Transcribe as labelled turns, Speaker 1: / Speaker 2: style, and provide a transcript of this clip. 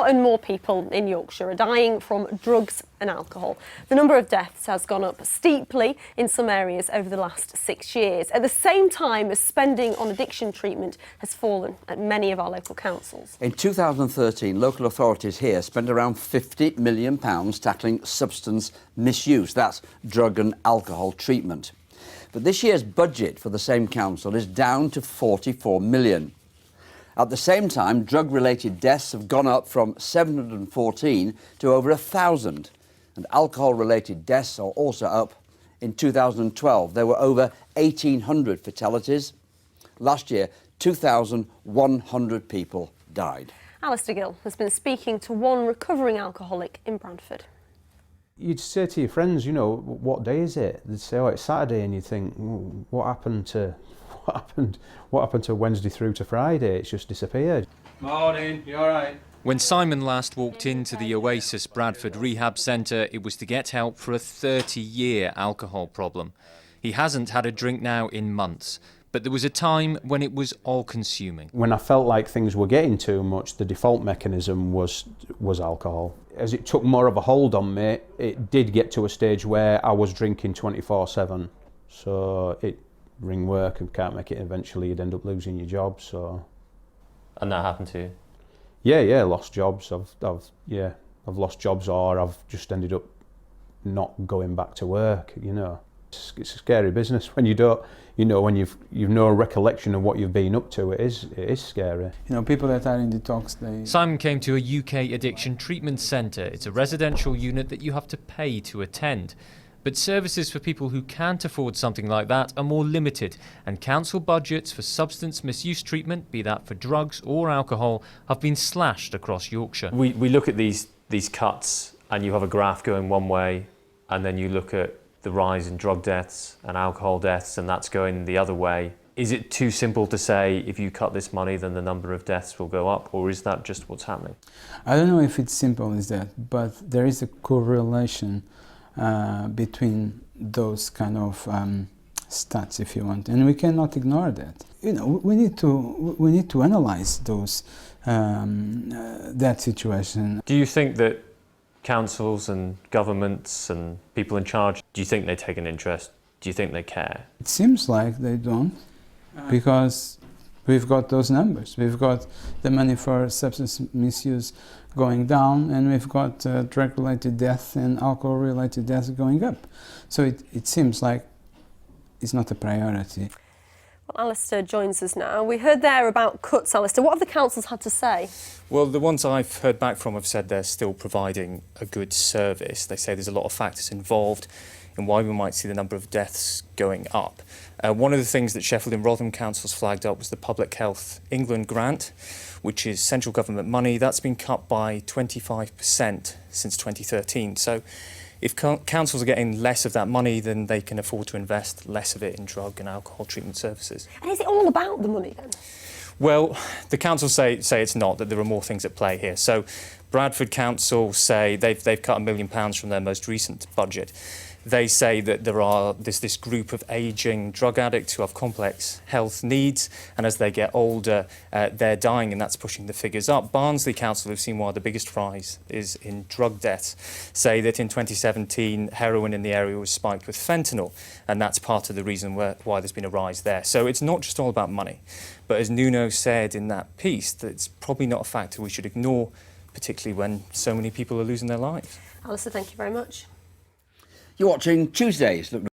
Speaker 1: and more people in Yorkshire are dying from drugs and alcohol. The number of deaths has gone up steeply in some areas over the last 6 years, at the same time as spending on addiction treatment has fallen at many of our local councils.
Speaker 2: In 2013, local authorities here spent around £50 million tackling substance misuse. That's drug and alcohol treatment. But this year's budget for the same council is down to £44 million. At the same time, drug-related deaths have gone up from 714 to over 1,000. And alcohol-related deaths are also up. In 2012, there were over 1,800 fatalities. Last year, 2,100 people died.
Speaker 1: Alistair Gill has been speaking to one recovering alcoholic in Bradford.
Speaker 3: You'd say to your friends, you know, what day is it? They'd say, oh, it's Saturday, and you think, what happened to Wednesday through to Friday? It's just disappeared.
Speaker 4: Morning, you all right?
Speaker 5: When Simon last walked into the Oasis Bradford Rehab Centre, it was to get help for a 30-year alcohol problem. He hasn't had a drink now in months, but there was a time when it was all-consuming.
Speaker 3: When I felt like things were getting too much, the default mechanism was alcohol. As it took more of a hold on me, it did get to a stage where I was drinking 24/7. So it ring work and can't make it, eventually you'd end up losing your job. So.
Speaker 4: And that happened to you?
Speaker 3: Yeah, lost jobs. I've lost jobs, or I've just ended up not going back to work. You know, it's a scary business when you don't. You know, when you've no recollection of what you've been up to, it is scary.
Speaker 6: You know, people that are in detox, they...
Speaker 5: Simon came to a UK addiction treatment centre. It's a residential unit that you have to pay to attend. But services for people who can't afford something like that are more limited, and council budgets for substance misuse treatment, be that for drugs or alcohol, have been slashed across Yorkshire.
Speaker 4: We look at these cuts, and you have a graph going one way, and then you look at the rise in drug deaths and alcohol deaths, and that's going the other way. Is it too simple to say if you cut this money then the number of deaths will go up, or is that just what's happening?
Speaker 6: I don't know if it's simple as that, but there is a correlation between those kind of stats, if you want, and we cannot ignore that. You know, we need to analyze those that situation.
Speaker 4: Do you think that councils and governments and people in charge, do you think they take an interest? Do you think they care? It
Speaker 6: seems like they don't, because we've got those numbers. We've got the money for substance misuse going down, and we've got drug-related death and alcohol-related deaths going up. So it seems like it's not a priority.
Speaker 1: Well, Alistair joins us now. We heard there about cuts, Alistair. What have the councils had to say?
Speaker 7: Well, the ones I've heard back from have said they're still providing a good service. They say there's a lot of factors involved in why we might see the number of deaths going up. One of the things that Sheffield and Rotherham councils flagged up was the Public Health England grant, which is central government money. That's been cut by 25% since 2013. So if councils are getting less of that money, then they can afford to invest less of it in drug and alcohol treatment services.
Speaker 1: And is it all about the money then?
Speaker 7: Well, the councils say it's not, that there are more things at play here. So Bradford Council say they've cut £1 million from their most recent budget. They say that there's this group of ageing drug addicts who have complex health needs, and as they get older, they're dying, and that's pushing the figures up. Barnsley Council, who've seen why the biggest rise is in drug deaths, say that in 2017, heroin in the area was spiked with fentanyl, and that's part of the reason why there's been a rise there. So it's not just all about money, but as Nuno said in that piece, that it's probably not a factor we should ignore, particularly when so many people are losing their lives.
Speaker 1: Alistair, thank you very much.
Speaker 2: You're watching Tuesdays. Look